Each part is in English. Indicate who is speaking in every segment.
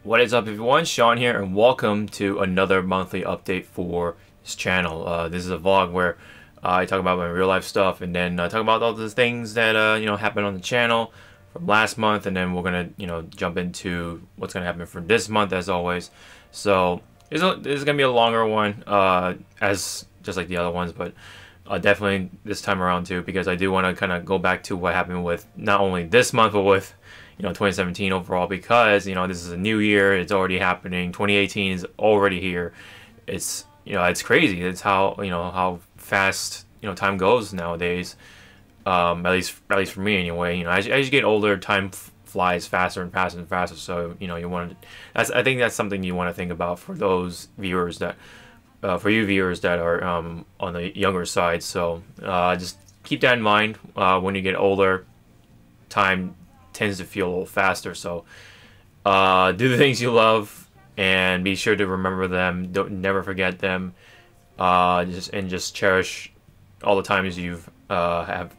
Speaker 1: What is up, everyone? Sean here, and welcome to another monthly update for this channel. This is a vlog where I talk about my real life stuff, and then talk about all the things that happened on the channel from last month, and then we're gonna jump into what's gonna happen for this month, as always. So this is gonna be a longer one, as just like the other ones, but definitely this time around too, because I do want to kind of go back to what happened with not only this month but with 2017 overall, because this is a new year. It's already happening. 2018 is already here. It's it's crazy. It's how fast time goes nowadays. At least for me anyway. As you get older, time flies faster and faster and faster. So you want to. I think that's something you want to think about for those viewers that, for you viewers that are on the younger side. So just keep that in mind. When you get older, time tends to feel a little faster. So do the things you love and be sure to remember them. Never forget them. Just cherish all the times you've have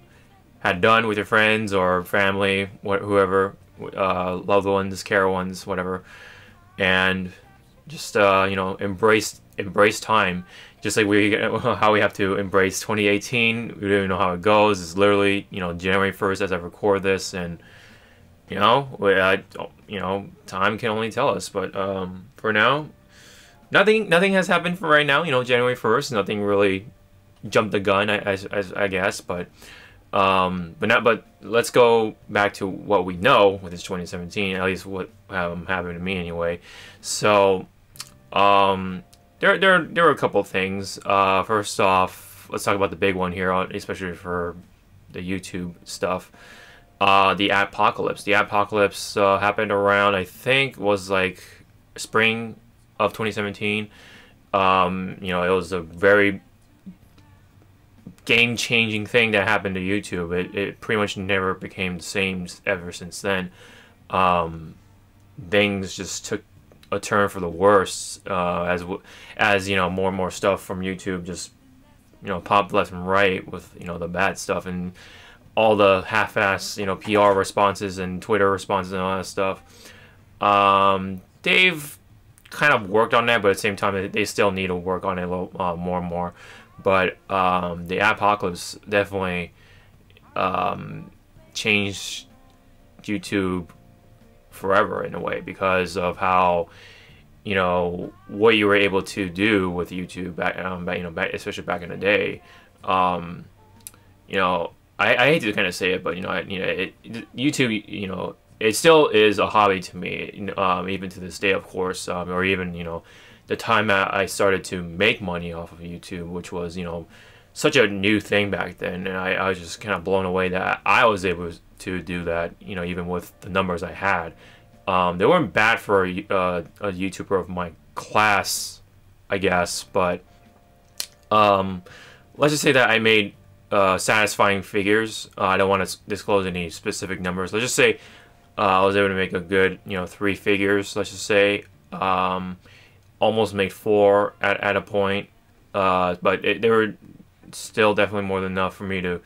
Speaker 1: had done with your friends or family, whoever, loved ones, care ones, whatever, and just embrace time. Just like how we have to embrace 2018. We don't even know how it goes. It's literally January 1st as I record this, and time can only tell us. But for now, nothing has happened for right now. January 1st, nothing really jumped the gun, I guess. But let's go back to what we know with this 2017. At least what happened to me anyway. So there were a couple things. First off, let's talk about the big one here, especially for the YouTube stuff. The apocalypse. The apocalypse happened around, I think, was like spring of 2017. It was a very game-changing thing that happened to YouTube. It pretty much never became the same ever since then. Things just took a turn for the worse as more and more stuff from YouTube just popped left and right with the bad stuff and all the half-ass PR responses and Twitter responses and all that stuff. They've kind of worked on that, but at the same time they still need to work on it a little more and more. But the apocalypse definitely changed YouTube forever in a way, because of how what you were able to do with YouTube back, especially back in the day. I hate to kind of say it, but YouTube, it still is a hobby to me, even to this day, of course, or even the time I started to make money off of YouTube, which was such a new thing back then, and I was just kind of blown away that I was able to do that, even with the numbers I had. They weren't bad for a YouTuber of my class, I guess, but let's just say that I made satisfying figures. I don't want to disclose any specific numbers. Let's just say I was able to make a good 3 figures, let's just say. Almost made 4 at a point, but they were still definitely more than enough for me to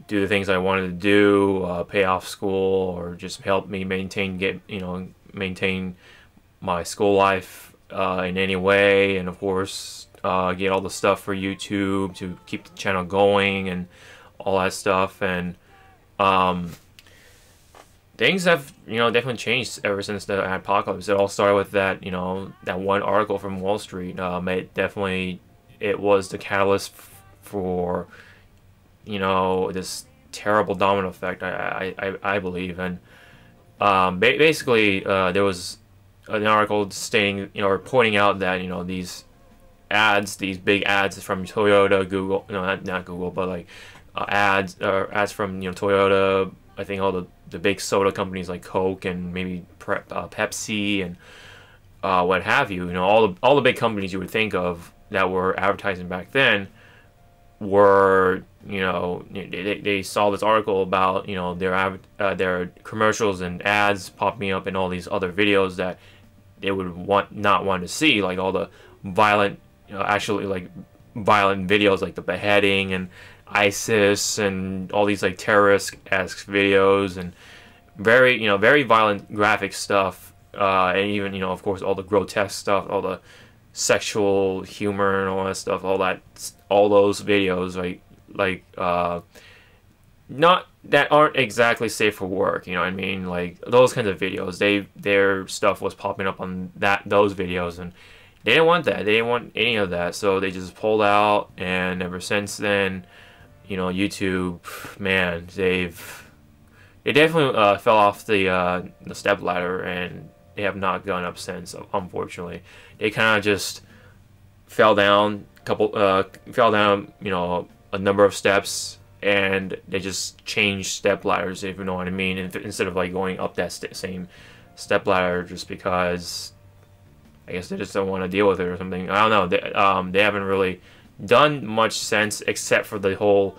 Speaker 1: do the things I wanted to do, pay off school, or just help me maintain my school life in any way, and of course get all the stuff for YouTube to keep the channel going and all that stuff. And things have definitely changed ever since the apocalypse. It all started with that that one article from Wall Street. It was the catalyst for this terrible domino effect, I believe. And basically there was an article stating or pointing out that these big ads from Toyota, Google, not Google, but like ads from Toyota, I think all the big soda companies like Coke and maybe Pepsi and what have you, all the big companies you would think of that were advertising back then were they saw this article about their commercials and ads popping up in all these other videos that they would not want to see, like all the violent violent videos like the beheading and ISIS and all these like terrorist-esque videos and very, very violent graphic stuff, and even, of course, all the grotesque stuff, all the sexual humor and all that stuff, all those videos, not that aren't exactly safe for work, you know what I mean? Like those kinds of videos, their stuff was popping up on those videos, and they didn't want that. They didn't want any of that, so they just pulled out. And ever since then, YouTube, man, they definitely fell off the step ladder, and they have not gone up since. Unfortunately, they kind of just fell down a number of steps, and they just changed step ladders, if you know what I mean, instead of like going up that same step ladder, just because I guess they just don't want to deal with it or something. I don't know. They haven't really done much sense, except for the whole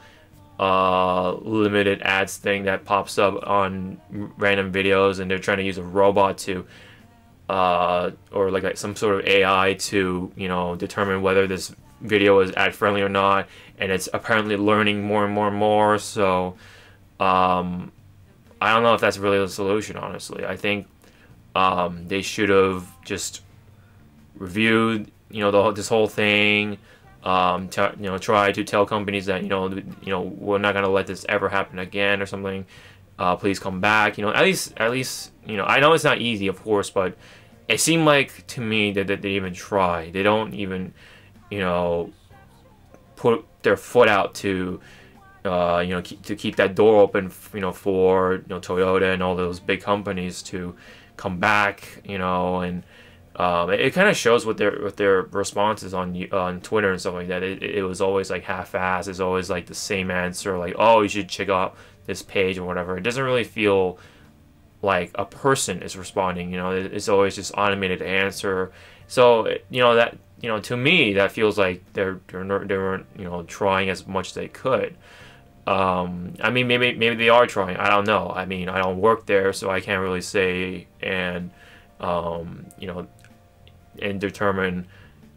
Speaker 1: limited ads thing that pops up on random videos, and they're trying to use a robot to or like some sort of AI to determine whether this video is ad friendly or not, and it's apparently learning more and more and more. So I don't know if that's really the solution, honestly. I think they should have just reviewed this whole thing, try to tell companies that we're not going to let this ever happen again or something. Please come back, at least I know it's not easy, of course, but it seemed like to me that they even try. They don't even put their foot out to keep that door open, for Toyota and all those big companies to come back, and it kind of shows with their responses on Twitter and stuff like that. It was always like half-assed. It's always like the same answer, like, oh, you should check out this page or whatever. It doesn't really feel like a person is responding. It's always just automated answer. So that to me that feels like they weren't trying as much as they could. I mean, maybe they are trying. I don't know. I mean, I don't work there, so I can't really say and and determine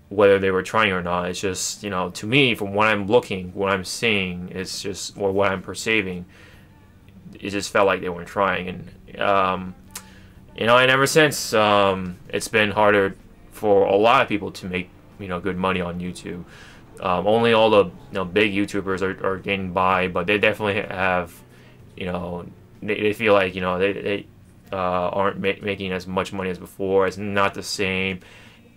Speaker 1: whether they were trying or not. It's just, to me, from what I'm seeing, it's just, or what I'm perceiving, it just felt like they weren't trying. And and ever since, it's been harder for a lot of people to make good money on YouTube. Only all the big YouTubers are getting by, but they definitely have they feel like they aren't making as much money as before. It's not the same.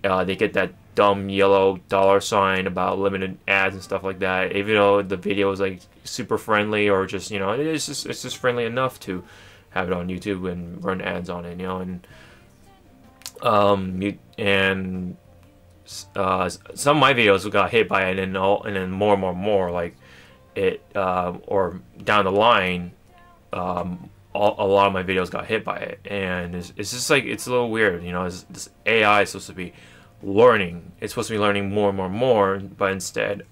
Speaker 1: They get that dumb yellow $ about limited ads and stuff like that, even though the video is like super friendly, or just it's just friendly enough to have it on YouTube and run ads on it, and some of my videos got hit by it, and then more and more like it, or down the line, a lot of my videos got hit by it, and it's just like, it's a little weird. This AI is supposed to be learning. It's supposed to be learning more and more, but instead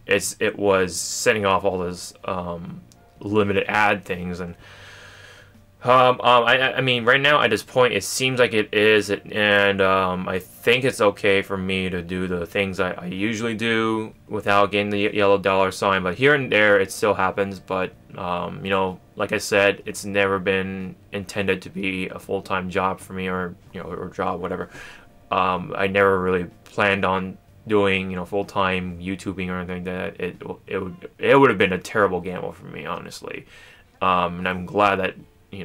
Speaker 1: it was setting off all those limited ad things. And I mean, right now at this point, it seems like it is, and I think it's okay for me to do the things I usually do without getting the yellow $, but here and there it still happens. But like I said, it's never been intended to be a full-time job for me, or or job, whatever. I never really planned on doing full-time YouTubing or anything like that. It would have been a terrible gamble for me, honestly. And I'm glad that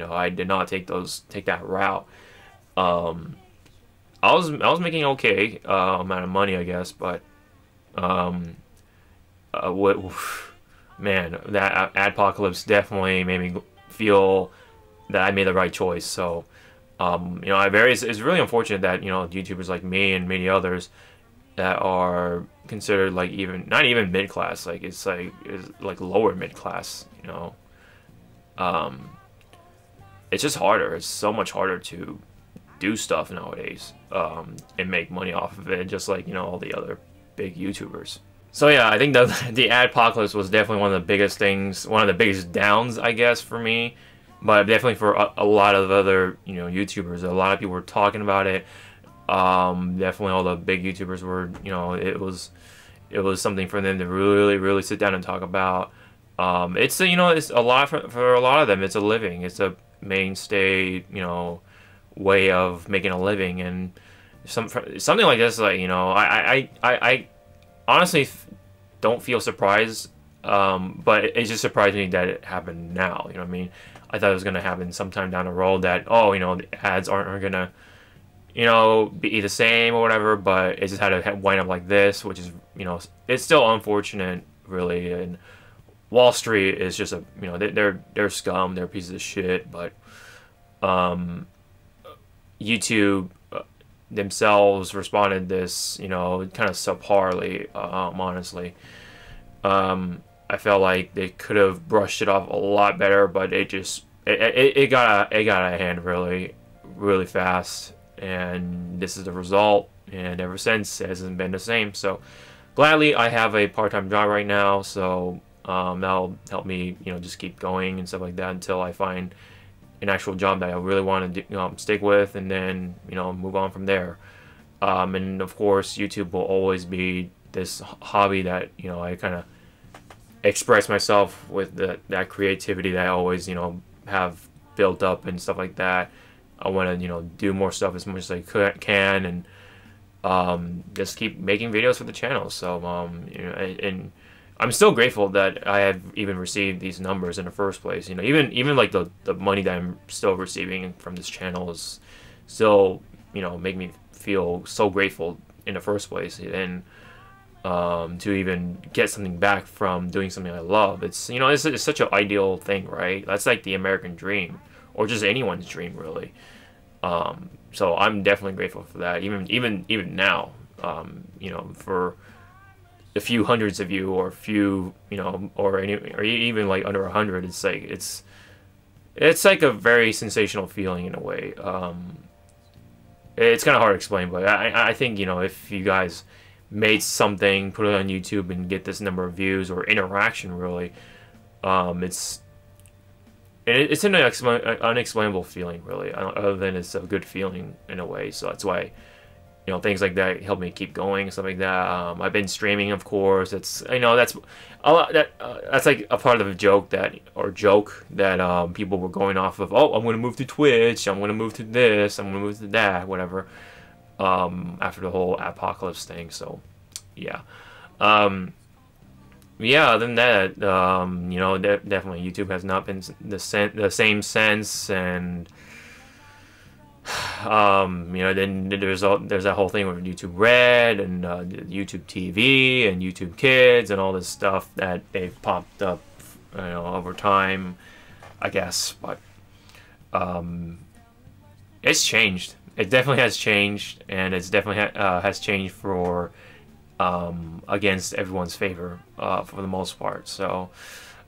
Speaker 1: I did not take that route. I was making okay amount of money, I guess, but man, that adpocalypse definitely made me feel that I made the right choice. So it's really unfortunate that YouTubers like me and many others that are considered like not even mid-class, like it's like lower mid-class, it's just harder. It's so much harder to do stuff nowadays, and make money off of it, just like all the other big YouTubers. So yeah, I think the adpocalypse was definitely one of the biggest things, one of the biggest downs, I guess, for me, but definitely for a lot of other YouTubers. A lot of people were talking about it. Definitely all the big YouTubers were, it was something for them to really sit down and talk about. It's it's a lot for a lot of them. It's a living. mainstay, way of making a living. And something like this, like, I honestly don't feel surprised, but it just surprised me that it happened now. You know what I mean? I thought it was gonna happen sometime down the road, that the ads aren't gonna be the same or whatever, but it just had to wind up like this, which is it's still unfortunate, really. And Wall Street is just they're scum, they're pieces of shit, but YouTube themselves responded this, kind of subparly, honestly. I felt like they could have brushed it off a lot better, but it got out of hand really, really fast, and this is the result. And ever since, it hasn't been the same. So, gladly, I have a part-time job right now, so that'll help me, just keep going and stuff like that until I find an actual job that I really want to stick with, and then move on from there. And of course, YouTube will always be this hobby that I kind of express myself with that creativity that I always have built up and stuff like that. I want to do more stuff as much as I can, and just keep making videos for the channel. So and I'm still grateful that I have even received these numbers in the first place. Even like the money that I'm still receiving from this channel is still make me feel so grateful in the first place. And to even get something back from doing something I love, it's it's such an ideal thing, right? That's like the American dream, or just anyone's dream, really. So I'm definitely grateful for that. Even now, for a few hundreds of you, or a few, or even like under 100, it's like a very sensational feeling in a way. It's kind of hard to explain, but I think if you guys made something, put it on YouTube, and get this number of views or interaction, really, it's an unexplainable feeling, really, other than it's a good feeling in a way. So that's why things like that help me keep going and stuff like that. I've been streaming, of course. It's that's a lot, that's like a part of the joke that people were going off of. Oh, I'm gonna move to Twitch, I'm gonna move to this, I'm gonna move to that, whatever, after the whole apocalypse thing. So yeah. Yeah, other than that, definitely YouTube has not been the same sense. And then there's that whole thing with YouTube Red and YouTube TV and YouTube Kids and all this stuff that they've popped up, over time, I guess. But it's changed. It definitely has changed, and it's definitely has changed for against everyone's favor, for the most part. So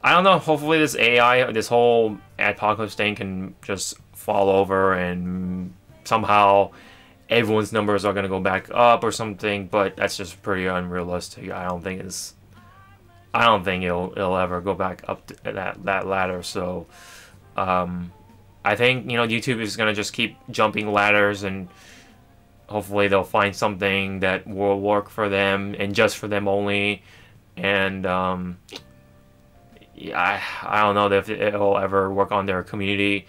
Speaker 1: I don't know. Hopefully, this whole apocalypse thing can just fall over, and somehow everyone's numbers are gonna go back up or something. But that's just pretty unrealistic. I don't think it'll ever go back up to that ladder. So I think YouTube is gonna just keep jumping ladders, and hopefully they'll find something that will work for them and just for them only. And yeah, I don't know if it'll ever work on their community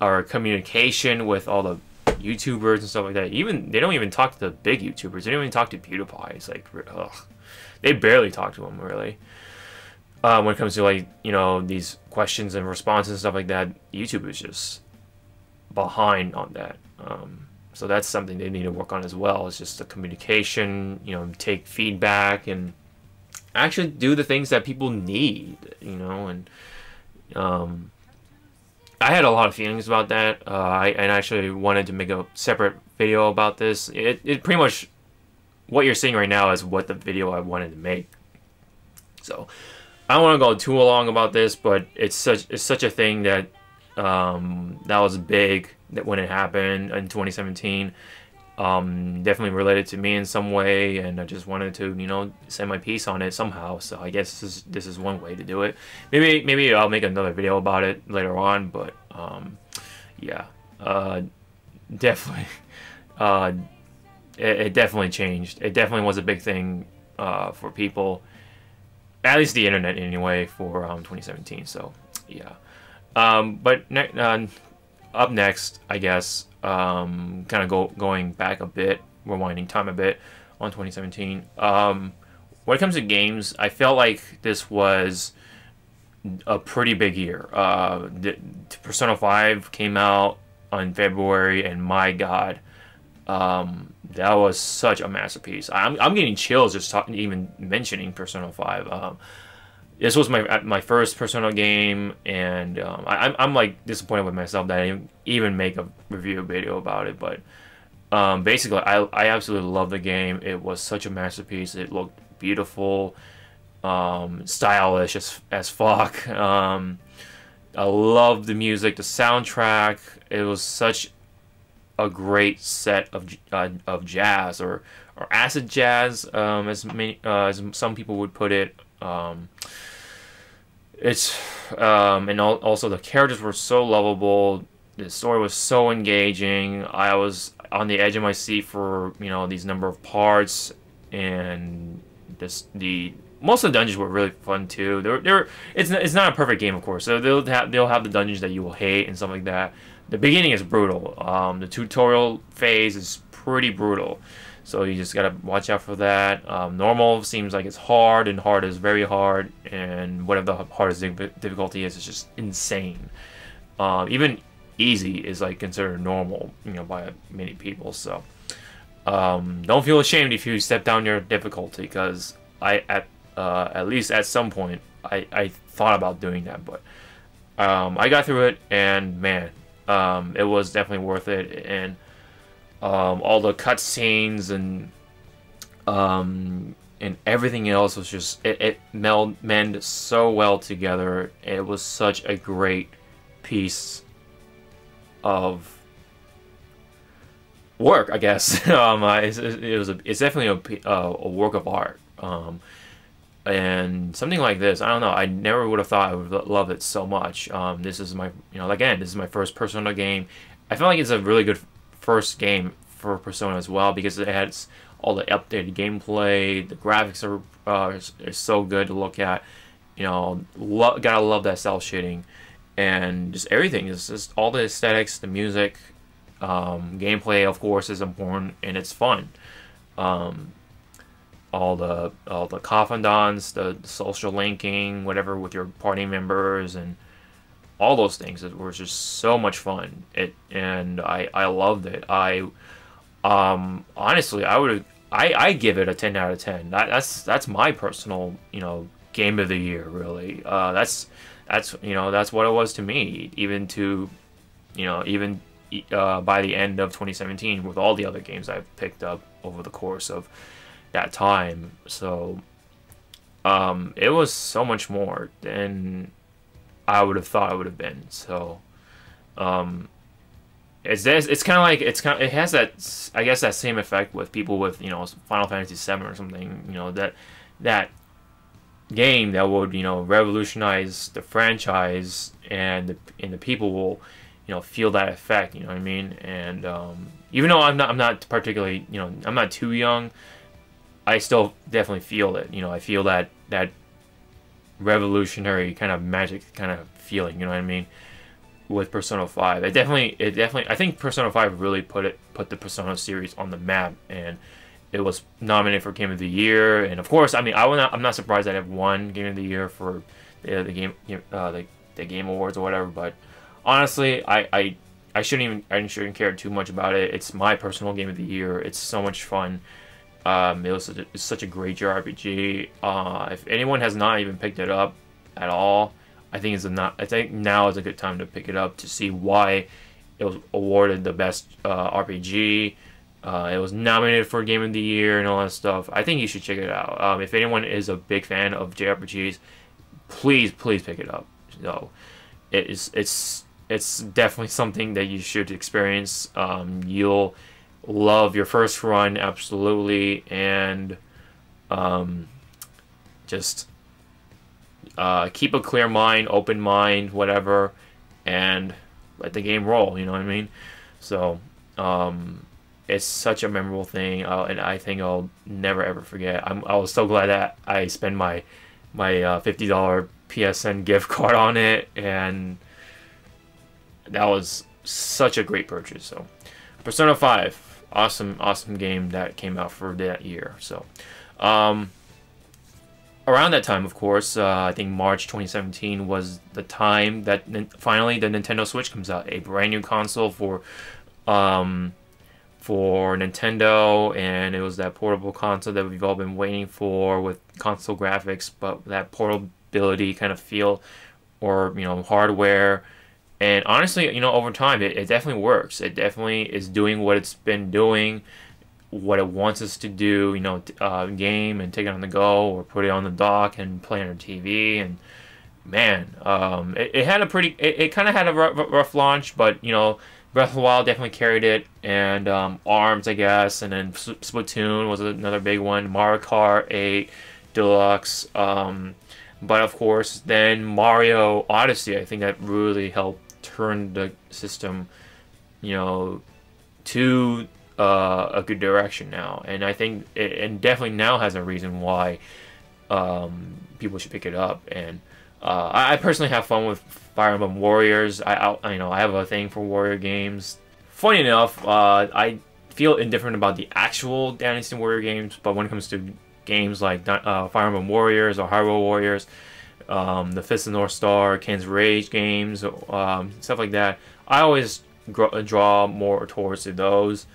Speaker 1: or communication with all the YouTubers and stuff like that. They don't even talk to the big YouTubers. They don't even talk to PewDiePie. It's like, ugh. They barely talk to him, really. When it comes to these questions and responses and stuff like that, YouTube is just behind on that. So that's something they need to work on as well. It's just the communication, take feedback and actually do the things that people need, and I had a lot of feelings about that. I actually wanted to make a separate video about this. It pretty much, what you're seeing right now is what the video I wanted to make. So I don't want to go too long about this, but it's such a thing that that was big that when it happened in 2017. Definitely related to me in some way, and I just wanted to say my piece on it somehow. So I guess this is one way to do it. Maybe I'll make another video about it later on, but yeah, definitely it definitely changed. It definitely was a big thing for people, at least the internet anyway, for 2017. So yeah, but up next, I guess, kind of going back a bit, rewinding time a bit on 2017. When it comes to games, I felt like this was a pretty big year. Persona 5 came out on February, and my God, that was such a masterpiece. I'm getting chills just even mentioning Persona 5. This was my first Persona game, and I'm like disappointed with myself that I didn't even make a review video about it. But basically, I absolutely love the game. It was such a masterpiece. It looked beautiful, stylish as fuck. I love the music, the soundtrack. It was such a great set of jazz or acid jazz, as some people would put it. Also the characters were so lovable. The story was so engaging. I was on the edge of my seat for these number of parts, and most of the dungeons were really fun too. It's not a perfect game, of course. So they'll have the dungeons that you will hate and stuff like that. The beginning is brutal. The tutorial phase is pretty brutal. So you just gotta watch out for that. Normal seems like it's hard, and hard is very hard, and whatever the hardest difficulty is, it's just insane. Even easy is like considered normal, by many people. So don't feel ashamed if you step down your difficulty, because at least at some point I thought about doing that, but I got through it, and man, it was definitely worth it. And all the cutscenes and everything else was just it melded so well together. It was such a great piece of work, I guess. It's definitely a work of art. And something like this, I don't know, I never would have thought I would love it so much. This is my, again, this is my first Persona game. I feel like it's a really good first game for Persona as well, because it has all the updated gameplay. The graphics are so good to look at. Gotta love that cell shading, and just everything. It's just all the aesthetics, the music, gameplay, of course, is important, and it's fun. All the confidants, the social linking, whatever, with your party members, and all those things were just so much fun. And I loved it. Honestly, I give it a 10 out of 10. That's my personal game of the year, really. That's what it was to me. Even by the end of 2017, with all the other games I've picked up over the course of that time. So it was so much more than I would have thought it would have been. So it's kind of like it has that, I guess, that same effect with people with Final Fantasy VII or something. That game that would revolutionize the franchise, and the people will feel that effect. You know what I mean? And even though I'm not particularly I'm not too young, I still definitely feel it. I feel that revolutionary kind of magic kind of feeling. You know what I mean? With Persona 5, it definitely. I think Persona 5 really put the Persona series on the map, and it was nominated for Game of the Year. And of course, I mean, I'm not surprised that it won Game of the Year for the Game Awards or whatever. But honestly, I shouldn't care too much about it. It's my personal Game of the Year. It's so much fun. It's such a great JRPG. If anyone has not even picked it up at all, I think now is a good time to pick it up, to see why it was awarded the best RPG. It was nominated for Game of the Year and all that stuff. I think you should check it out. If anyone is a big fan of JRPGs, please pick it up. So it's definitely something that you should experience. You'll love your first run, absolutely, and just keep a clear mind, open mind, whatever, and let the game roll. You know what I mean? So it's such a memorable thing, and I think I'll never ever forget. I was so glad that I spent my $50 PSN gift card on it, and that was such a great purchase. So Persona 5, awesome game that came out for that year. So around that time, of course, I think March 2017 was the time that finally the Nintendo Switch comes out, a brand new console for Nintendo, and it was that portable console that we've all been waiting for, with console graphics, but that portability kind of feel, or hardware. And honestly, over time, it definitely works. It definitely is doing what it's been doing, what it wants us to do, game and take it on the go, or put it on the dock and play on our TV. And man, it had a pretty, it kind of had a rough launch, but Breath of the Wild definitely carried it, and ARMS, I guess, and then Splatoon was another big one, Mario Kart 8 Deluxe, but of course then Mario Odyssey, I think that really helped turn the system, to a good direction now, and I think it definitely now has a reason why people should pick it up. And I personally have fun with Fire Emblem Warriors. I have a thing for warrior games. Funny enough, I feel indifferent about the actual Dynasty Warrior games, but when it comes to games like Fire Emblem Warriors or Hyrule Warriors, the Fist of North Star, Kansas Rage games, stuff like that, I always draw more towards those.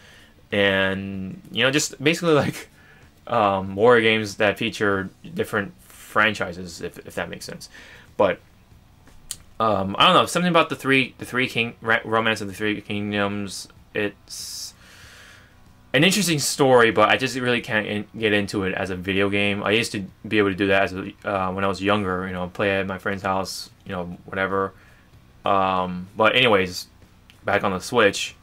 Speaker 1: And just basically like warrior games that feature different franchises, if that makes sense. But I don't know, something about Romance of the Three Kingdoms. It's an interesting story, but I just really can't get into it as a video game. I used to be able to do that as when I was younger, play at my friend's house, whatever. But anyways, back on the Switch,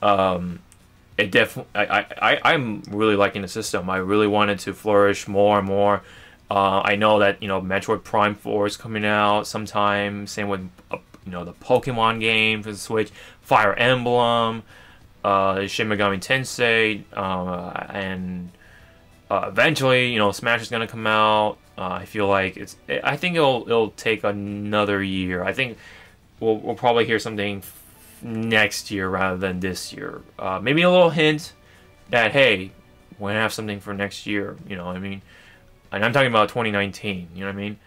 Speaker 1: it definitely, I'm really liking the system. I really want it to flourish more and more. I know that Metroid Prime 4 is coming out sometime. Same with the Pokemon game for the Switch, Fire Emblem, Shin Megami Tensei, and eventually Smash is gonna come out. I feel like I think it'll take another year. I think we'll probably hear something next year rather than this year. Maybe a little hint that, hey, we're gonna have something for next year. What I mean. And I'm talking about 2019, you know what I mean?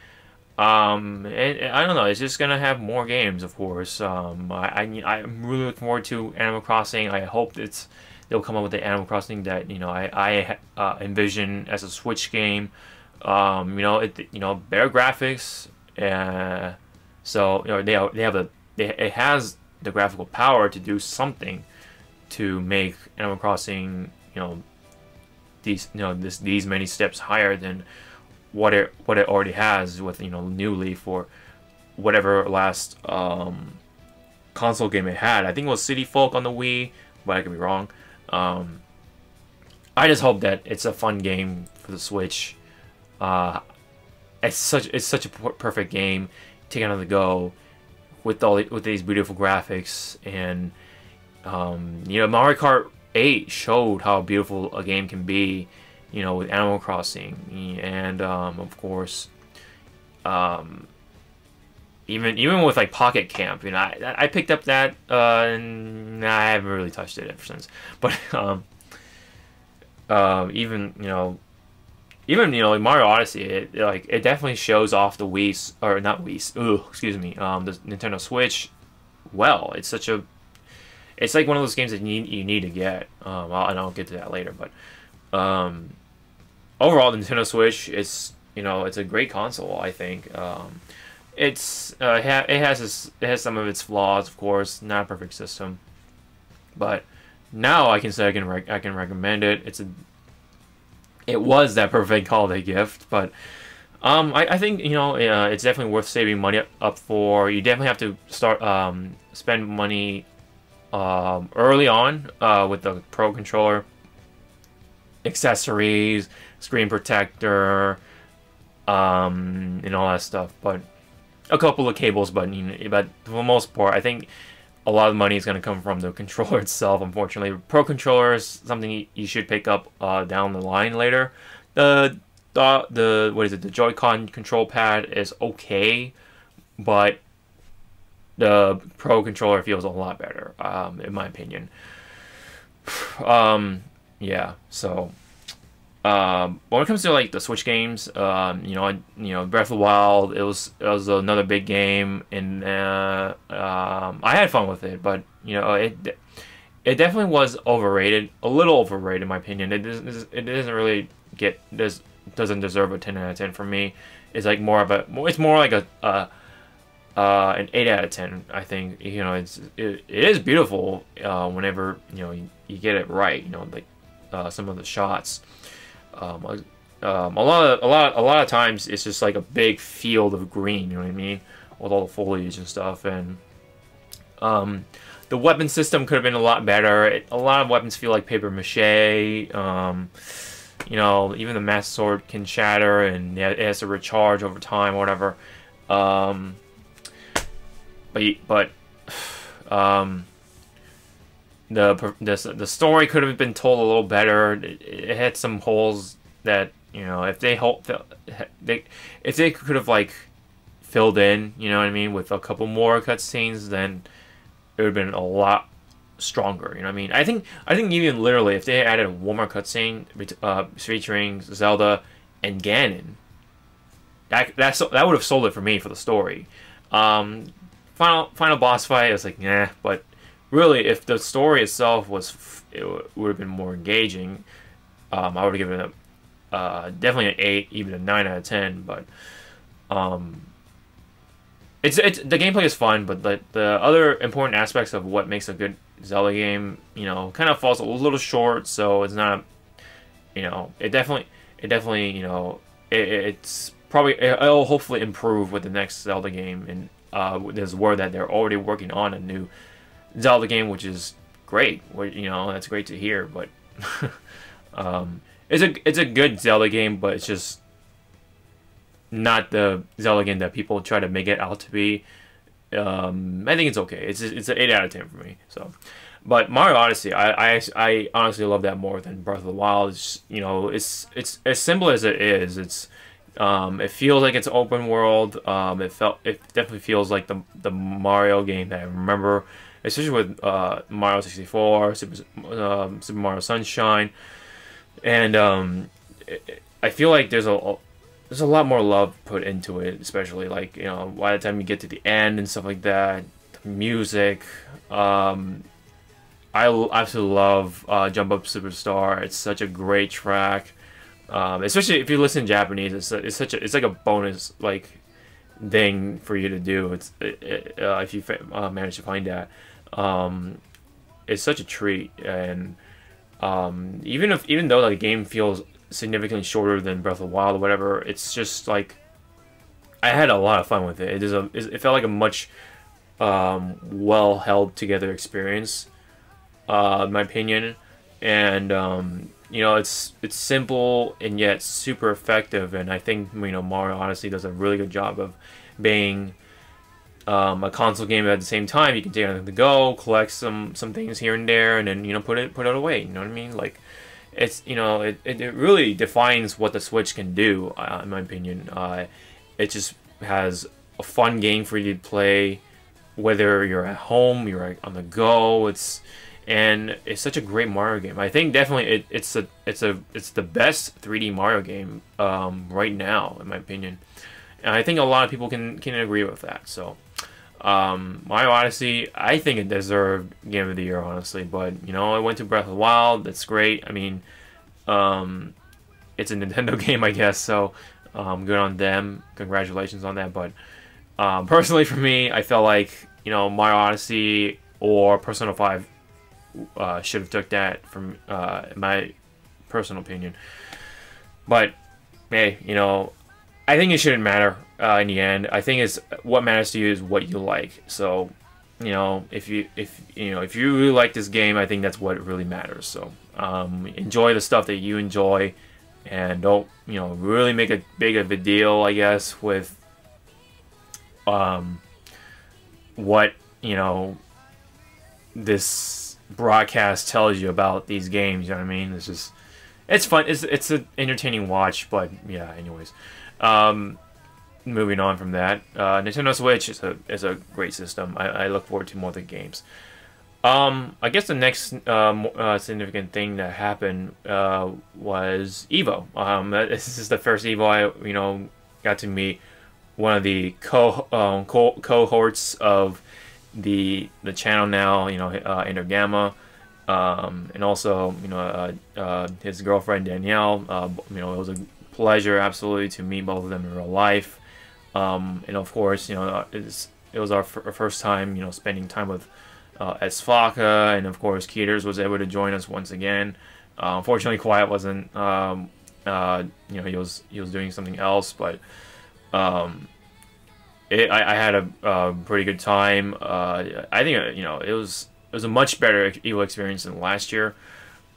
Speaker 1: And I don't know, it's just gonna have more games, of course. I'm really looking forward to Animal Crossing. I hope they'll come up with the Animal Crossing that I envision as a Switch game. Better graphics, so it has the graphical power to do something to make Animal Crossing these many steps higher than what it already has with New Leaf or whatever last console game it had. I think it was City Folk on the Wii, but I could be wrong. I just hope that it's a fun game for the Switch. It's such a perfect game. Take it on the go with these beautiful graphics, and Mario Kart 8 showed how beautiful a game can be, with Animal Crossing, and of course, even with like Pocket Camp, I picked up that, and I haven't really touched it ever since. But even Mario Odyssey, it definitely shows off the Wii, or not Wii, excuse me, the Nintendo Switch. Well, it's like one of those games that you need to get. And I'll get to that later. But overall, the Nintendo Switch it's a great console. I think it has some of its flaws, of course, not a perfect system. But now I can say I can recommend it. It was that perfect holiday gift, but I think it's definitely worth saving money up for. You definitely have to start spend money early on with the Pro Controller, accessories, screen protector, and all that stuff. But a couple of cables, but for the most part, I think a lot of money is going to come from the controller itself. Unfortunately, Pro Controller is something you should pick up down the line later. The Joy-Con control pad is okay, but the Pro controller feels a lot better, in my opinion. Yeah, so when it comes to like the Switch games, Breath of the Wild, it was another big game, and I had fun with it, but it definitely was overrated, a little overrated in my opinion. It doesn't really doesn't deserve a 10 out of 10 for me. It's like it's more like an 8 out of 10. I think it is beautiful whenever you get it right. Like some of the shots. A lot of times it's just like a big field of green. You know what I mean, with all the foliage and stuff. And the weapon system could have been a lot better. A lot of weapons feel like paper mache. Even the Master Sword can shatter, and it has to recharge over time or whatever. The story could have been told a little better. It had some holes that if they could have like filled in, you know what I mean, with a couple more cutscenes, then it would have been a lot stronger. You know what I mean? I think even literally if they added one more cutscene featuring Zelda and Ganon, that would have sold it for me for the story. Final boss fight, I was like, nah. But really, if the story itself would have been more engaging, I would have given it definitely an 8, even a 9 out of 10. But it's the gameplay is fun, but the other important aspects of what makes a good Zelda game, kind of falls a little short. So it's not, it's probably, it'll hopefully improve with the next Zelda game. And there's word that they're already working on a new Zelda game, which is great. That's great to hear. But it's a good Zelda game, but it's just not the Zelda game that people try to make it out to be. I think it's okay. It's an 8 out of 10 for me. So, but Mario Odyssey, I honestly love that more than Breath of the Wild. It's as simple as it is. It feels like it's open world. It definitely feels like the Mario game that I remember, especially with Mario 64, Super Mario Sunshine, and I feel like there's a lot more love put into it, especially like by the time you get to the end and stuff like that. The music, I absolutely love Jump Up Superstar. It's such a great track. Especially if you listen in Japanese, it's like a bonus like thing for you to do. If you manage to find that, it's such a treat. And even though the game feels significantly shorter than Breath of the Wild or whatever, it's just like I had a lot of fun with it. It felt like a much well held together experience, in my opinion. And it's simple and yet super effective, and I think Mario Odyssey does a really good job of being a console game. At the same time, you can take it on the go, collect some things here and there, and then put it away. You know what I mean? Like it's it really defines what the Switch can do, in my opinion. It just has a fun game for you to play, whether you're at home, you're on the go. And it's such a great Mario game. I think definitely it's the best 3D Mario game right now, in my opinion. And I think a lot of people can agree with that. So Mario Odyssey, I think it deserved Game of the Year, honestly. But I went to Breath of the Wild. That's great. I mean, it's a Nintendo game, I guess. So good on them. Congratulations on that. But personally, for me, I felt like Mario Odyssey or Persona 5 should have took that from my personal opinion. But hey, I think it shouldn't matter in the end. I think what matters to you is what you like. So if you really like this game, I think that's what really matters. So enjoy the stuff that you enjoy, and don't really make a big of a deal, I guess, with what this broadcast tells you about these games. You know what I mean? It's fun. It's an entertaining watch. But yeah, anyways, moving on from that, Nintendo Switch is a great system. I look forward to more of the games. I guess the next significant thing that happened was Evo. This is the first Evo I got to meet one of the cohorts of the channel now. Gamma, and also his girlfriend Danielle. It was a pleasure absolutely to meet both of them in real life. And of course, it was our first time spending time with Hawke, and of course Keeters was able to join us once again. Unfortunately, Quiet wasn't. He was doing something else, but I had a pretty good time. I think it was a much better Evo experience than last year,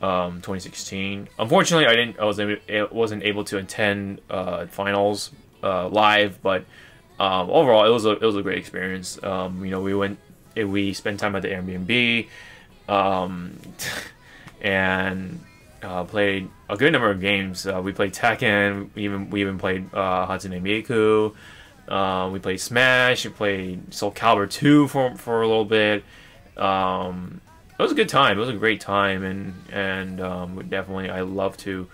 Speaker 1: 2016. Unfortunately, I wasn't able to attend finals live, but overall it was a great experience. We spent time at the Airbnb, and played a good number of games. We played Tekken. We even played Hatsune Miku. We played Smash. We played Soul Calibur 2 for a little bit. It was a good time. It was a great time, and definitely I love to,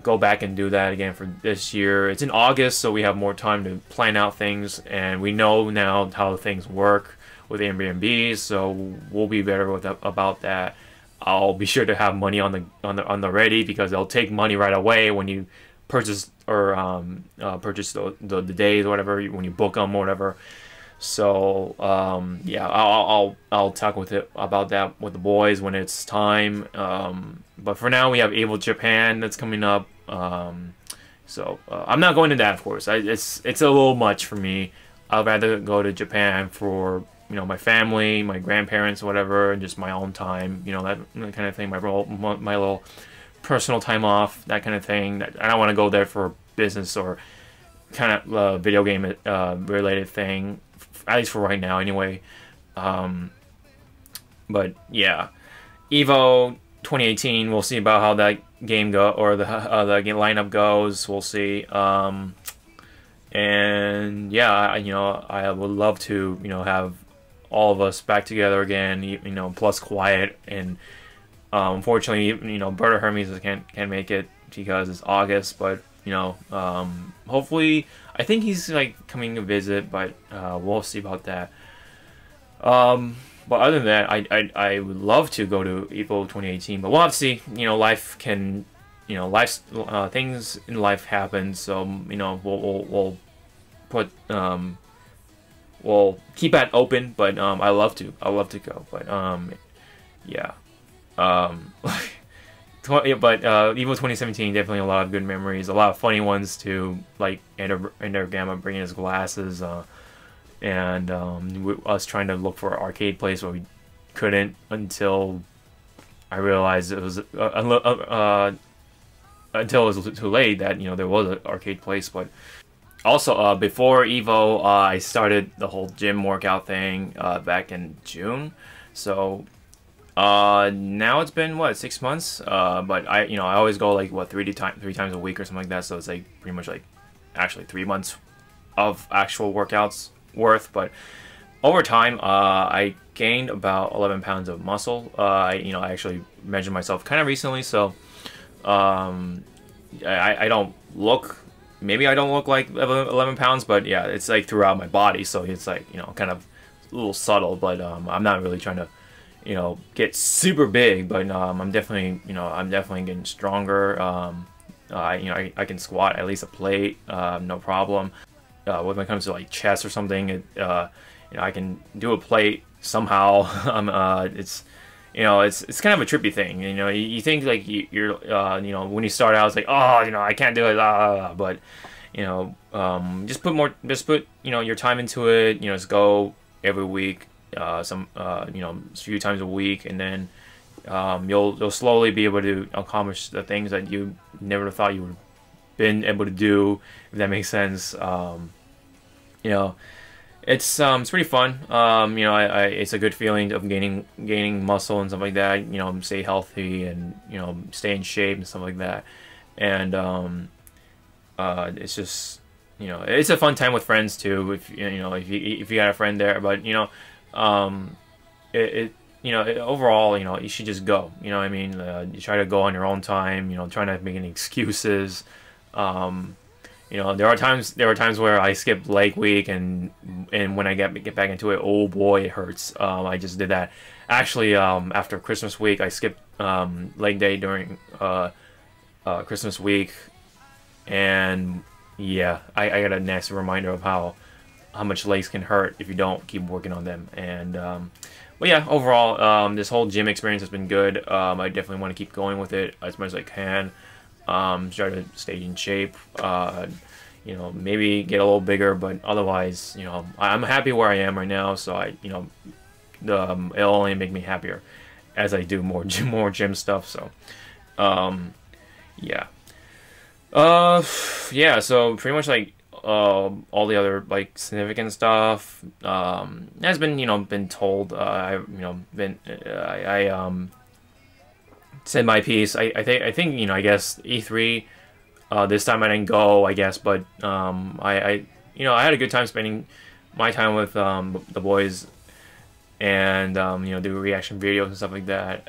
Speaker 1: go back and do that again for this year. It's in August, so we have more time to plan out things, and we know now how things work with Airbnbs, so we'll be better about that. I'll be sure to have money on the ready, because they'll take money right away when you purchase or purchase the days or whatever, when you book them or whatever. So yeah, I'll talk about that with the boys when it's time. But for now, we have Evo Japan that's coming up. So I'm not going to that, of course. It's a little much for me. I'd rather go to Japan for my family, my grandparents, whatever, and just my own time. That kind of thing. My little personal time off, that kind of thing. I don't want to go there for business or kind of video game related thing, at least for right now anyway. But yeah, Evo 2018, we'll see about how that game the game lineup goes. We'll see. And yeah, I would love to have all of us back together again, plus Quiet. And unfortunately, Berta Hermes can't make it because it's August, but hopefully, I think he's coming to visit, but we'll see about that. But other than that, I would love to go to Evo 2018, but we'll have to see. Life can, things in life happen, so we'll put we'll keep that open. But I love to go, but yeah. But Evo 2017, definitely a lot of good memories, a lot of funny ones too, like Ender Gamma bringing his glasses, and us trying to look for an arcade place where we couldn't until I realized it was until it was too late that there was an arcade place. But also before Evo, I started the whole gym workout thing back in June, so. Now it's been what, 6 months, but I always go three times a week or something like that, so it's pretty much actually 3 months of actual workouts worth. But over time, I gained about 11 pounds of muscle. I actually measured myself kind of recently, so I don't look, maybe I don't look like 11 pounds, but yeah, it's throughout my body, so it's kind of a little subtle, but I'm not really trying to get super big, but I'm definitely getting stronger. I can squat at least a plate, no problem. When it comes to chest or something, I can do a plate somehow. It's it's kind of a trippy thing. You think you're when you start out, it's I can't do it, but just put your time into it. Just go every week. A few times a week, and then you'll slowly be able to accomplish the things that you never thought you would have been able to do, if that makes sense. It's pretty fun. It's a good feeling of gaining muscle and stuff like that. Stay healthy and stay in shape and stuff like that. And it's just it's a fun time with friends too. If if you got a friend there, but overall, you should just go. You know what I mean? You try to go on your own time. Try not to make any excuses. There are times where I skip leg week, and when I get back into it, oh boy, it hurts. I just did that. Actually, after Christmas week, I skipped leg day during Christmas week, and yeah, I got a nasty reminder of how much legs can hurt if you don't keep working on them. And but yeah, overall, this whole gym experience has been good. I definitely want to keep going with it as much as I can. Try to stay in shape. Maybe get a little bigger, but otherwise, I'm happy where I am right now. So it'll only make me happier as I do more gym stuff. So, yeah. Yeah. So pretty much like all the other like significant stuff has been been told. I said my piece. I think I guess E3 this time I didn't go, I guess, but I had a good time spending my time with the boys, and do reaction videos and stuff like that.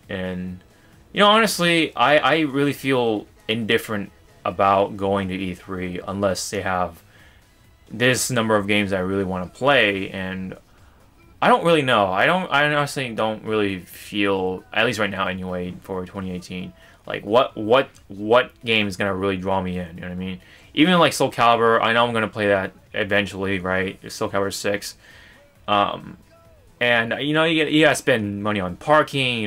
Speaker 1: And honestly, I really feel indifferent about going to E3 unless they have this number of games I really want to play. And I don't really know. I honestly don't really feel, at least right now anyway, for 2018, like what game is gonna really draw me in. You know what I mean? Even like Soul Calibur, I know I'm gonna play that eventually, right? Soul Calibur 6. And you gotta spend money on parking.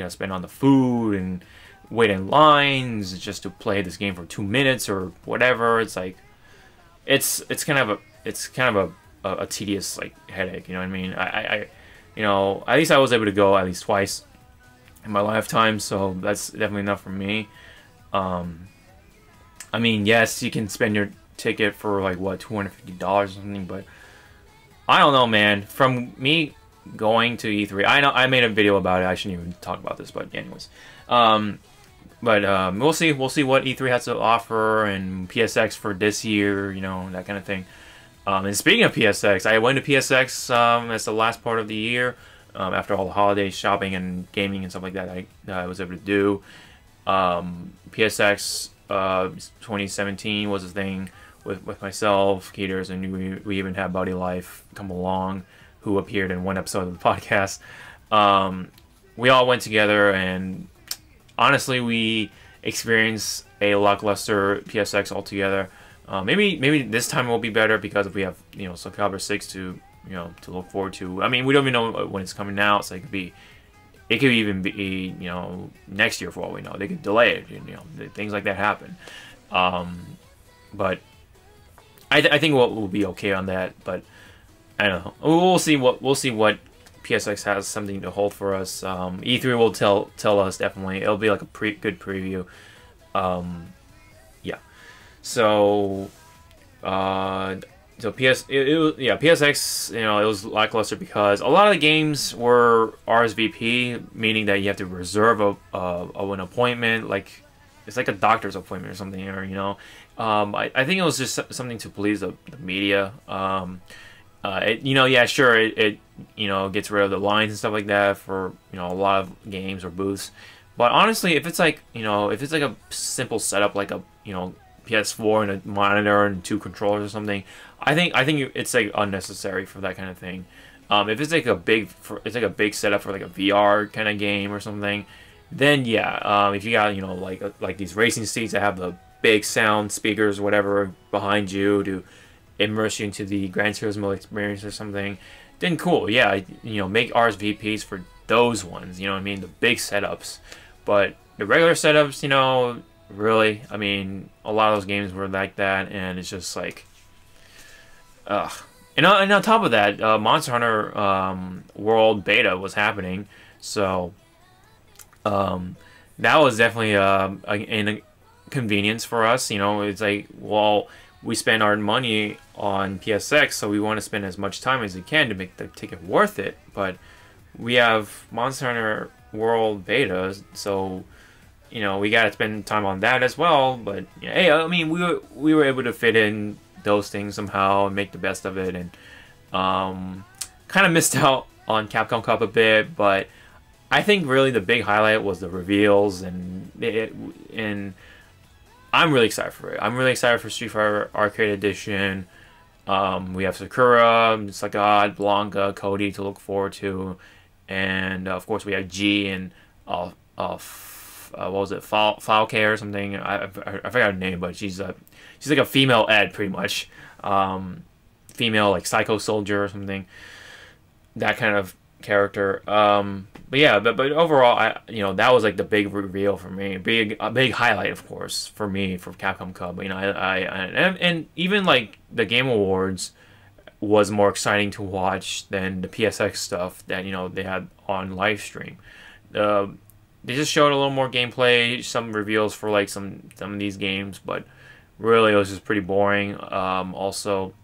Speaker 1: Spend on the food and wait in lines just to play this game for 2 minutes or whatever. It's like it's kind of a tedious like headache. You know what I mean? At least I was able to go at least twice in my lifetime, so that's definitely enough for me. I mean, yes, you can spend your ticket for like what, $250 or something, but I don't know, man. From me going to E3, I know I made a video about it. I shouldn't even talk about this, but anyways, we'll see what E3 has to offer, and PSX for this year, that kind of thing. And speaking of PSX, I went to PSX as the last part of the year. After all the holiday shopping and gaming and stuff like that, I was able to do. PSX 2017 was a thing with myself, Keeters, and we even had Buddy Life come along, who appeared in one episode of the podcast. We all went together, and honestly, we experienced a lackluster PSX altogether. Maybe this time will be better because we have Soul Calibur 6 to look forward to. I mean, we don't even know when it's coming out, so it could even be next year for all we know. They could delay it. Things like that happen. But I think we'll be okay on that. But I don't know. We'll see what PSX has something to hold for us. E3 will tell us definitely. It'll be like a good preview. Yeah. So. So PSX, it was lackluster because a lot of the games were RSVP, meaning that you have to reserve an appointment, like it's like a doctor's appointment or something, or I think it was just something to please the media. Yeah, sure, it gets rid of the lines and stuff like that for a lot of games or booths, but honestly, if it's like a simple setup like a PS4 and a monitor and 2 controllers or something, I think it's like unnecessary for that kind of thing. If it's like a big setup for like a VR kind of game or something, then yeah. If you got like these racing seats that have the big sound speakers or whatever behind you to immerse you into the Gran Turismo experience or something, then cool. Yeah, make RSVPs for those ones. You know what I mean? The big setups, but the regular setups, really, I mean, a lot of those games were like that, and it's just like, ugh. And on top of that, Monster Hunter World Beta was happening, so that was definitely an inconvenience for us. It's like, well, we spend our money on PSX, so we want to spend as much time as we can to make the ticket worth it, but we have Monster Hunter World Beta, so you know, we gotta spend time on that as well. But yeah, hey, I mean, we were able to fit in those things somehow and make the best of it, and kind of missed out on Capcom Cup a bit, but I think really the big highlight was the reveals, and I'm really excited for it. I'm really excited for Street Fighter Arcade Edition. We have Sakura, Sagat, Blanca, Cody to look forward to, and of course we have G and what was it, Hawke or something? I forgot her name, but she's like a female Ed pretty much, female like Psycho Soldier or something, that kind of character. But yeah, but overall, that was like the big reveal for me, a big highlight, of course, for me for Capcom Cup. You know, and even like the Game Awards was more exciting to watch than the PSX stuff that they had on live stream. They just showed a little more gameplay, some reveals for like some of these games, but really it was just pretty boring. Also,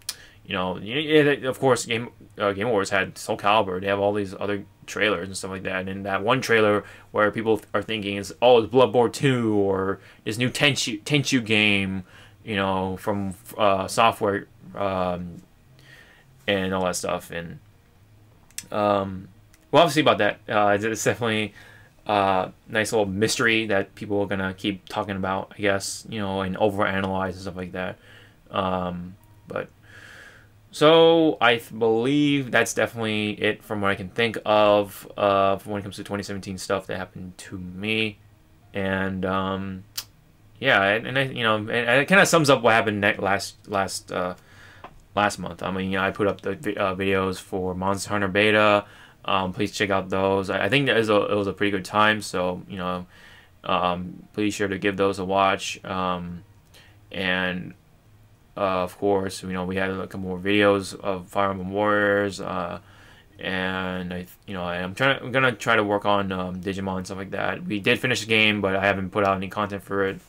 Speaker 1: of course, Game Awards had Soul Calibur. They have all these other trailers and stuff like that. And that one trailer where people are thinking is, oh, it's Bloodborne 2 or this new Tenchu game, from Software, and all that stuff. And we'll have to see about that. It's definitely nice little mystery that people are gonna keep talking about, I guess, and overanalyze and stuff like that. But so I believe that's definitely it from what I can think of when it comes to 2017 stuff that happened to me. And yeah, and it kind of sums up what happened last month. I mean, I put up the videos for Monster Hunter Beta. Please check out those. I think it was a pretty good time, so please sure to give those a watch. And of course, we had a couple more videos of Fire Emblem Warriors, and I'm gonna try to work on Digimon and stuff like that. We did finish the game, but I haven't put out any content for it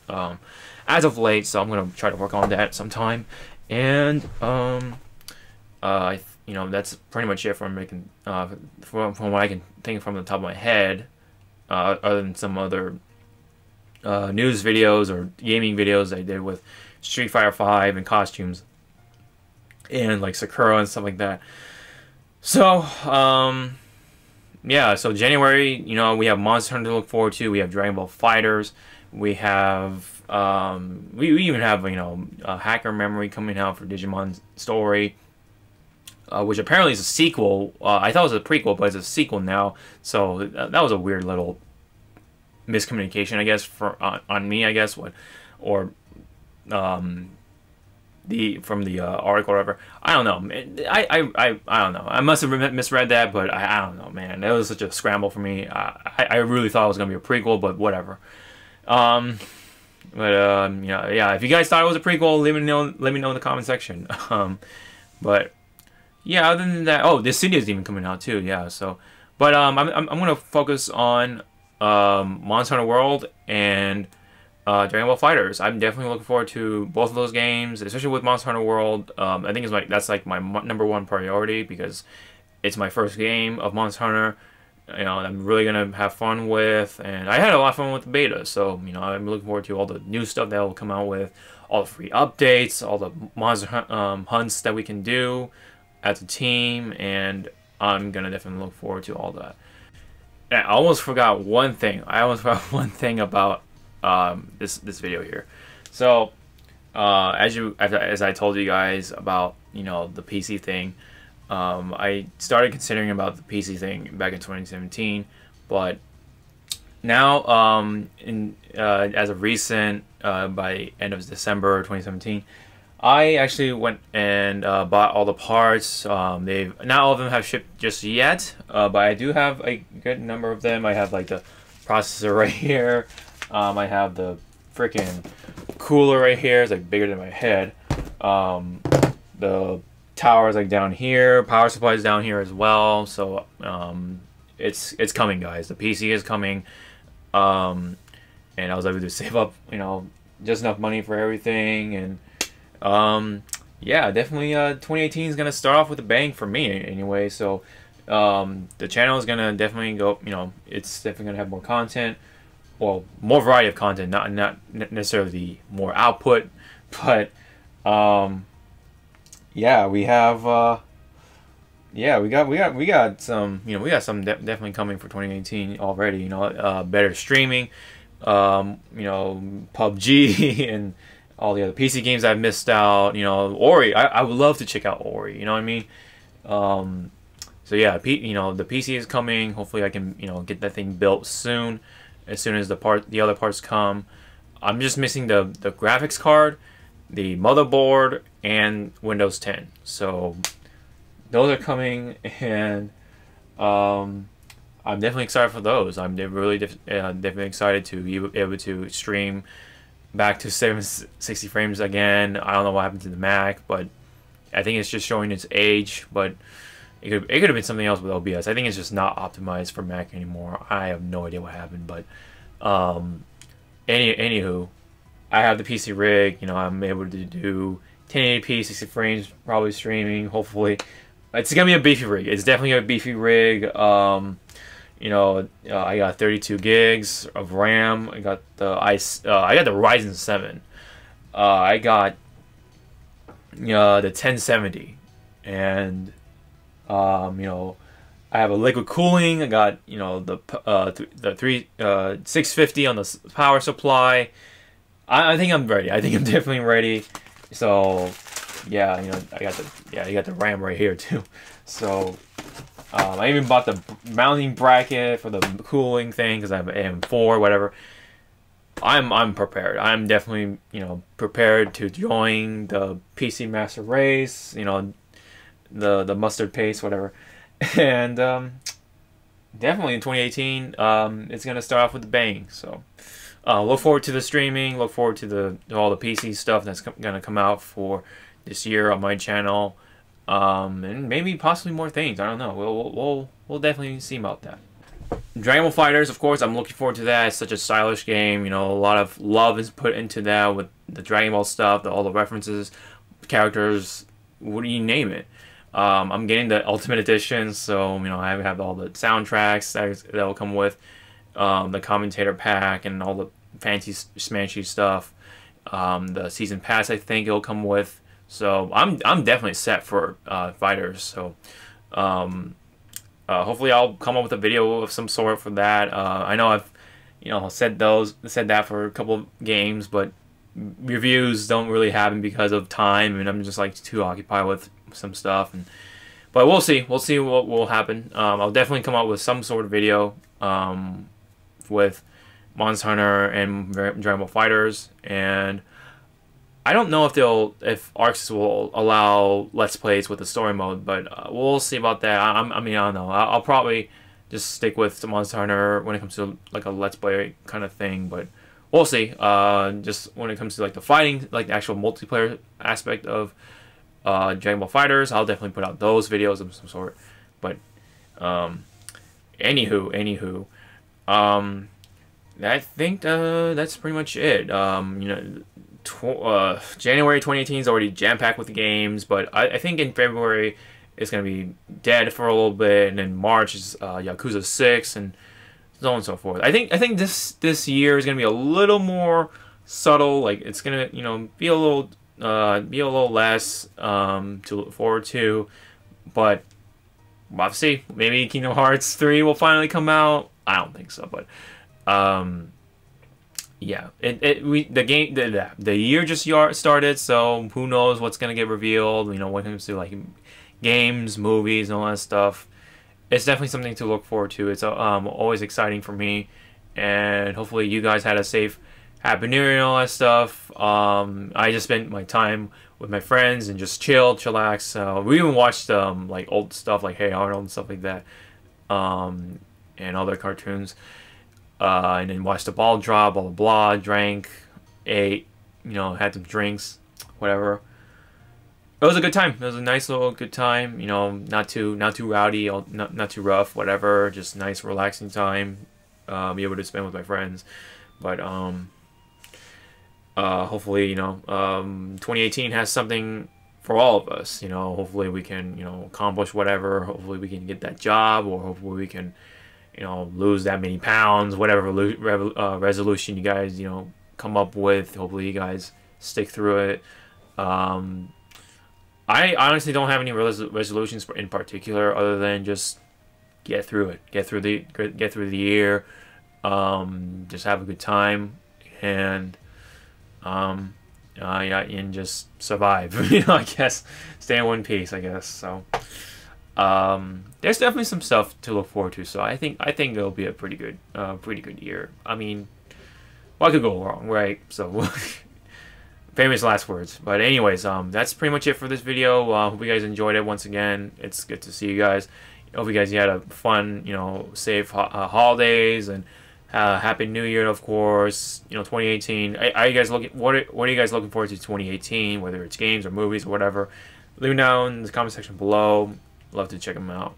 Speaker 1: as of late, so I'm gonna try to work on that sometime. And that's pretty much it from making from what I can think from the top of my head, other than some other news videos or gaming videos I did with Street Fighter 5 and costumes and like Sakura and stuff like that. So yeah, so January, we have Monster Hunter to look forward to. We have Dragon Ball FighterZ. We have we even have Hacker Memory coming out for Digimon Story, which apparently is a sequel. I thought it was a prequel, but it's a sequel now. So that was a weird little miscommunication, I guess, on me, I guess, from the article or whatever. I don't know. I don't know. I must have misread that, but I don't know, man. It was such a scramble for me. I really thought it was gonna be a prequel, but whatever. Yeah. If you guys thought it was a prequel, let me know in the comment section. But yeah, other than that, oh, this CD is even coming out too. Yeah. So, but I'm gonna focus on Monster Hunter World and Dragon Ball FighterZ. I'm definitely looking forward to both of those games, especially with Monster Hunter World. I think that's like my #1 priority because it's my first game of Monster Hunter. I'm really gonna have fun with, and I had a lot of fun with the beta. So I'm looking forward to all the new stuff that will come out with, all the free updates, all the monster hunts that we can do as a team, and I'm gonna definitely look forward to all that. And I almost forgot one thing. About this video here. So as I told you guys about the PC thing, I started considering about the PC thing back in 2017, but now as of recent, by end of December 2017, I actually went and bought all the parts. Not all of them have shipped just yet, but I do have a good number of them. I have like the processor right here. I have the freaking cooler right here. It's like bigger than my head. The tower is like down here. Power supply is down here as well. So it's coming, guys. The PC is coming. And I was able to save up, just enough money for everything. And yeah, definitely 2018 is gonna start off with a bang for me anyway. So the channel is gonna definitely go. It's definitely gonna have more content. well, more variety of content, not necessarily more output, but yeah, we have yeah, we got some, we got some definitely coming for 2018 already. Better streaming, PUBG and all the other PC games I've missed out. Ori. I would love to check out Ori. You know what I mean? So yeah, the PC is coming. Hopefully, I can get that thing built soon. As soon as the other parts come, I'm just missing the graphics card, the motherboard, and Windows 10. So those are coming, and I'm definitely excited for those. I'm really definitely excited to be able to stream back to 760 frames again. I don't know what happened to the Mac, but I think it's just showing its age. But it could have been something else with OBS. I think it's just not optimized for Mac anymore. I have no idea what happened, but anywho, I have the PC rig. I'm able to do 1080p, 60 frames, probably streaming. Hopefully, it's gonna be a beefy rig. It's definitely a beefy rig. I got 32 gigs of RAM. I got the I got the Ryzen 7. I got the 1070, and I have a liquid cooling. I got the 650 on the power supply. I think I'm ready. I think I'm definitely ready. So yeah, you got the RAM right here too. So I even bought the mounting bracket for the cooling thing because I have an AM4, whatever. I'm prepared. I'm definitely prepared to join the PC Master Race. The mustard paste, whatever. And definitely in 2018, it's gonna start off with a bang. So look forward to the streaming. Look forward to all the PC stuff that's gonna come out for this year on my channel. And maybe possibly more things. I don't know. We'll definitely see about that. Dragon Ball FighterZ, of course, I'm looking forward to that. It's such a stylish game. A lot of love is put into that with the Dragon Ball stuff, all the references, characters, what do you name it. I'm getting the Ultimate Edition, so I have all the soundtracks that'll come with the commentator pack and all the fancy smanchy stuff. The season pass, I think it'll come with. So I'm definitely set for FighterZ. So hopefully I'll come up with a video of some sort for that. I know I've said that for a couple of games, but reviews don't really happen because of time, and I'm just like too occupied with some stuff. But we'll see what will happen. I'll definitely come out with some sort of video with Monster Hunter and Dragon Ball FighterZ, and I don't know if ArcSys will allow Let's Plays with the story mode, but we'll see about that. I don't know. I'll probably just stick with the Monster Hunter when it comes to like a Let's Play kind of thing, but we'll see. Just when it comes to like the fighting, like the actual multiplayer aspect of Dragon Ball FighterZ, I'll definitely put out those videos of some sort. But anywho, I think that's pretty much it. January 2018 is already jam-packed with the games, but I think in February it's gonna be dead for a little bit, and then March is Yakuza 6 and so on and so forth. I think this year is gonna be a little more subtle. Like it's gonna be a little less to look forward to, but we'll have to see. Maybe Kingdom Hearts 3 will finally come out. I don't think so, but yeah, the year just started, so who knows what's gonna get revealed. When it comes to like games, movies, and all that stuff. It's definitely something to look forward to. It's always exciting for me, and hopefully you guys had a safe Happy New Year and all that stuff. I just spent my time with my friends and just chillax. We even watched like old stuff like Hey Arnold and stuff like that, and other cartoons. And then watched the ball drop, blah blah blah, drank, ate, had some drinks, whatever. It was a good time. It was a nice little good time. Not too rowdy, not too rough, whatever. Just nice, relaxing time. Be able to spend with my friends. But hopefully, 2018 has something for all of us. Hopefully we can, accomplish whatever. Hopefully we can get that job, or hopefully we can, lose that many pounds, whatever resolution you guys, come up with. Hopefully you guys stick through it. I honestly don't have any resolutions in particular, other than just get through it, get through the year, just have a good time, and yeah, and just survive. I guess stay in one piece. I guess so. There's definitely some stuff to look forward to. So I think it'll be a pretty good year. I mean, what could go wrong, right? So. Famous last words. But anyways, that's pretty much it for this video. Hope you guys enjoyed it. Once again, it's good to see you guys. Hope you guys had a fun, safe holidays, and happy New Year, of course. 2018. Are you guys looking? What are you guys looking forward to 2018? Whether it's games or movies or whatever, leave them down in the comment section below. Love to check them out,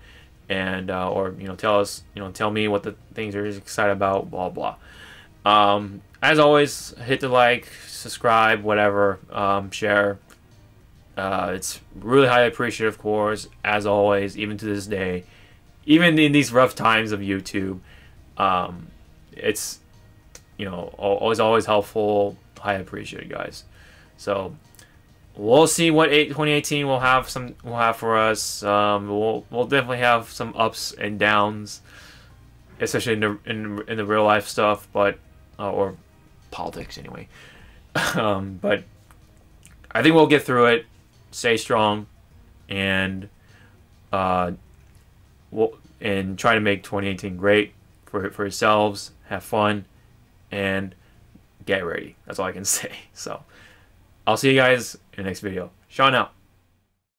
Speaker 1: and or tell me what the things you're excited about. Blah blah. As always, hit the like, subscribe, whatever, share. It's really highly appreciated, of course, as always, even to this day. Even in these rough times of YouTube, it's, always helpful, highly appreciated, guys. So, we'll see what 2018 will have for us. We'll definitely have some ups and downs, especially in the real life stuff, but or politics anyway. But I think we'll get through it. Stay strong, and and try to make 2018 great for yourselves. Have fun and get ready. That's all I can say. So I'll see you guys in the next video. Sean out.